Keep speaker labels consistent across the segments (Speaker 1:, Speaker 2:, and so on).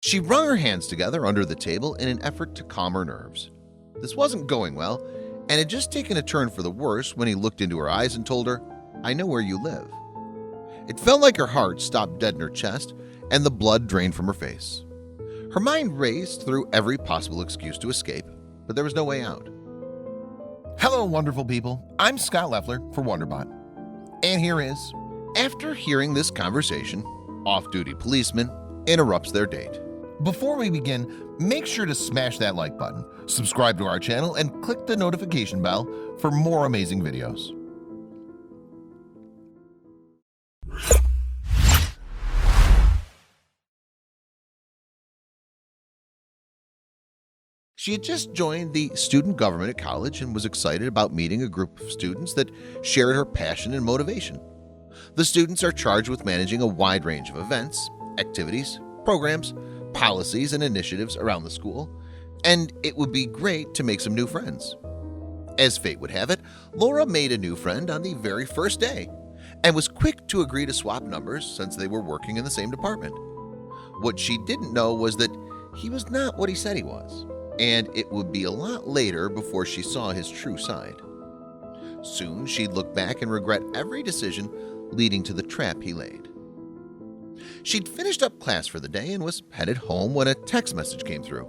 Speaker 1: She wrung her hands together under the table in an effort to calm her nerves. This wasn't going well, and had just taken a turn for the worse when he looked into her eyes and told her, "I know where you live." It felt like her heart stopped dead in her chest and the blood drained from her face. Her mind raced through every possible excuse to escape, but there was no way out.
Speaker 2: Hello, wonderful people. I'm Scott Leffler for WonderBot. And here is...
Speaker 1: After hearing this conversation, off-duty policeman interrupts their date.
Speaker 2: Before we begin, make sure to smash that like button, subscribe to our channel, and click the notification bell for more amazing videos.
Speaker 1: She had just joined the student government at college and was excited about meeting a group of students that shared her passion and motivation. The students are charged with managing a wide range of events, activities, programs, policies, and initiatives around the school, and it would be great to make some new friends. As fate would have it, Laura made a new friend on the very first day and was quick to agree to swap numbers since they were working in the same department. What she didn't know was that he was not what he said he was, and it would be a lot later before she saw his true side. Soon she'd look back and regret every decision leading to the trap he laid. She'd finished up class for the day and was headed home when a text message came through.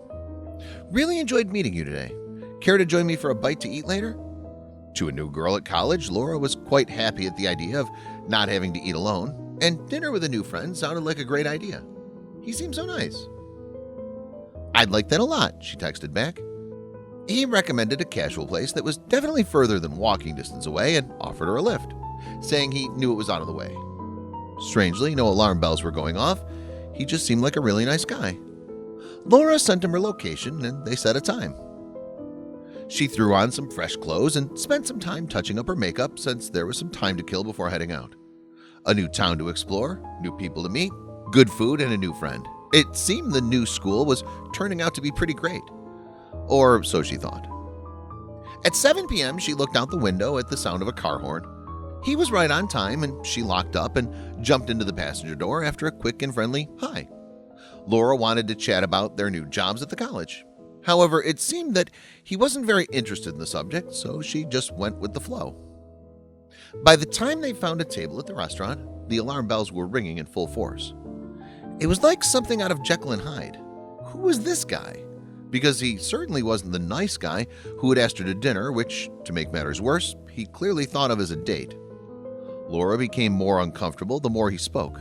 Speaker 1: "Really enjoyed meeting you today. Care to join me for a bite to eat later?" To a new girl at college, Laura was quite happy at the idea of not having to eat alone, and dinner with a new friend sounded like a great idea. He seemed so nice. "I'd like that a lot," she texted back. He recommended a casual place that was definitely further than walking distance away and offered her a lift, saying he knew it was out of the way. Strangely, no alarm bells were going off. He just seemed like a really nice guy. Laura sent him her location and they set a time. She threw on some fresh clothes and spent some time touching up her makeup since there was some time to kill before heading out. A new town to explore, new people to meet, good food, and a new friend. It seemed the new school was turning out to be pretty great. Or so she thought. At 7 p.m., she looked out the window at the sound of a car horn. He was right on time, and she locked up and jumped into the passenger door after a quick and friendly hi. Laura wanted to chat about their new jobs at the college. However, it seemed that he wasn't very interested in the subject, so she just went with the flow. By the time they found a table at the restaurant, the alarm bells were ringing in full force. It was like something out of Jekyll and Hyde. Who was this guy? Because he certainly wasn't the nice guy who had asked her to dinner, which, to make matters worse, he clearly thought of as a date. Laura became more uncomfortable the more he spoke,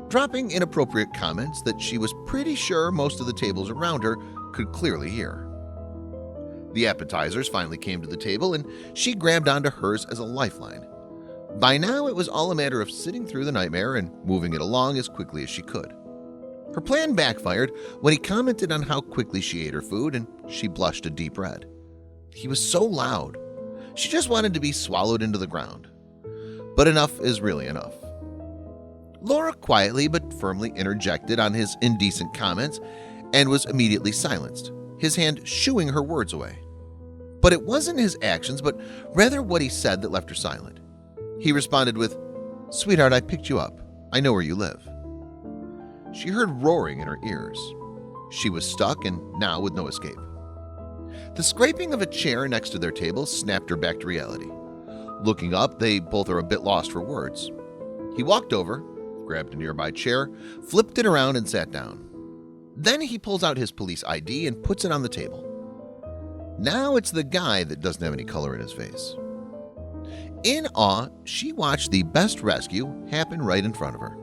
Speaker 1: dropping inappropriate comments that she was pretty sure most of the tables around her could clearly hear. The appetizers finally came to the table, and she grabbed onto hers as a lifeline. By now, it was all a matter of sitting through the nightmare and moving it along as quickly as she could. Her plan backfired when he commented on how quickly she ate her food, and she blushed a deep red. He was so loud. She just wanted to be swallowed into the ground. But enough is really enough. Laura quietly but firmly interjected on his indecent comments and was immediately silenced, his hand shooing her words away. But it wasn't his actions, but rather what he said that left her silent. He responded with, "Sweetheart, I picked you up. I know where you live." She heard roaring in her ears. She was stuck and now with no escape. The scraping of a chair next to their table snapped her back to reality. Looking up, they both are a bit lost for words. He walked over, grabbed a nearby chair, flipped it around and sat down. Then he pulls out his police ID and puts it on the table. Now it's the guy that doesn't have any color in his face. In awe, she watched the best rescue happen right in front of her.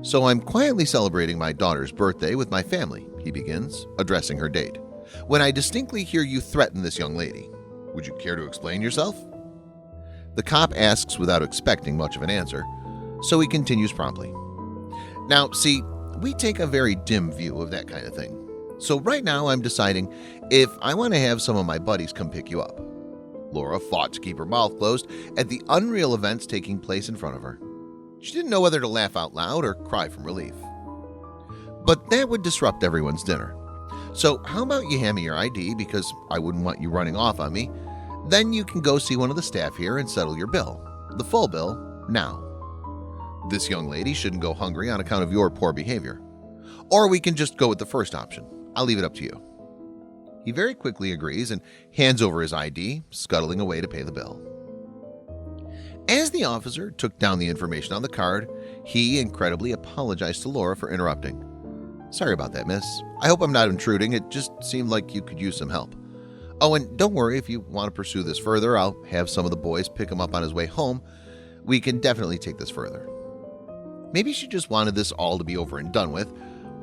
Speaker 1: "So I'm quietly celebrating my daughter's birthday with my family," he begins, addressing her date, "when I distinctly hear you threaten this young lady. Would you care to explain yourself?" The cop asks without expecting much of an answer, so he continues promptly. "Now, see, we take a very dim view of that kind of thing. So right now I'm deciding if I want to have some of my buddies come pick you up." Laura fought to keep her mouth closed at the unreal events taking place in front of her. She didn't know whether to laugh out loud or cry from relief. But that would disrupt everyone's dinner. "So how about you hand me your ID, because I wouldn't want you running off on me. Then you can go see one of the staff here and settle your bill. The full bill, now. This young lady shouldn't go hungry on account of your poor behavior. Or we can just go with the first option. I'll leave it up to you." He very quickly agrees and hands over his ID, scuttling away to pay the bill. As the officer took down the information on the card, he incredibly apologized to Laura for interrupting. "Sorry about that, miss. I hope I'm not intruding. It just seemed like you could use some help. Oh, and don't worry, if you want to pursue this further, I'll have some of the boys pick him up on his way home. We can definitely take this further." Maybe she just wanted this all to be over and done with,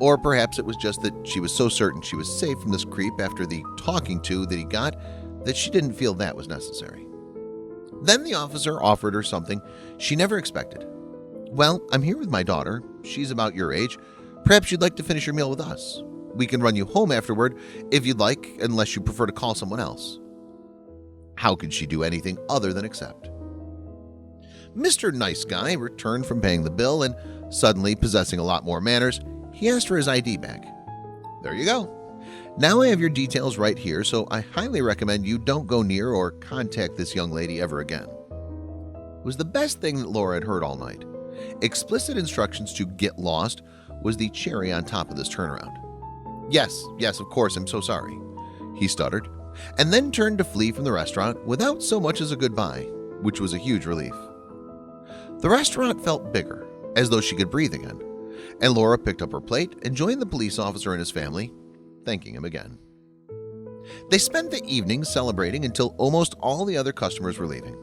Speaker 1: or perhaps it was just that she was so certain she was safe from this creep after the talking to that he got that she didn't feel that was necessary. Then the officer offered her something she never expected. "Well, I'm here with my daughter. She's about your age. Perhaps you'd like to finish your meal with us. We can run you home afterward if you'd like, unless you prefer to call someone else." How could she do anything other than accept? Mr. Nice Guy returned from paying the bill and, suddenly possessing a lot more manners, he asked for his ID back. "There you go. Now I have your details right here, so I highly recommend you don't go near or contact this young lady ever again." It was the best thing that Laura had heard all night. Explicit instructions to get lost was the cherry on top of this turnaround. Yes, of course, I'm so sorry," he stuttered, and then turned to flee from the restaurant without so much as a goodbye, which was a huge relief. The restaurant felt bigger, as though she could breathe again, and Laura picked up her plate and joined the police officer and his family, thanking him again. They spent the evening celebrating until almost all the other customers were leaving.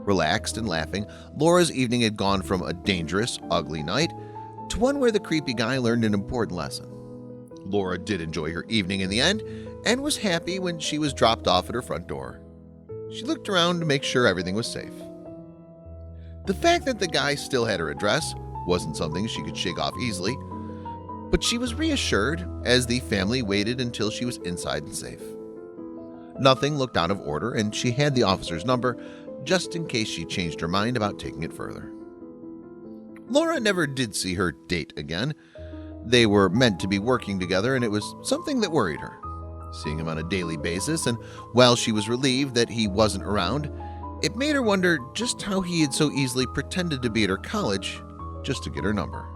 Speaker 1: Relaxed and laughing, Laura's evening had gone from a dangerous, ugly night to one where the creepy guy learned an important lesson. Laura did enjoy her evening in the end and was happy when she was dropped off at her front door. She looked around to make sure everything was safe. The fact that the guy still had her address wasn't something she could shake off easily, but she was reassured as the family waited until she was inside and safe. Nothing looked out of order, and she had the officer's number just in case she changed her mind about taking it further. Laura never did see her date again. They were meant to be working together, and it was something that worried her. Seeing him on a daily basis, and while she was relieved that he wasn't around, it made her wonder just how he had so easily pretended to be at her college just to get her number.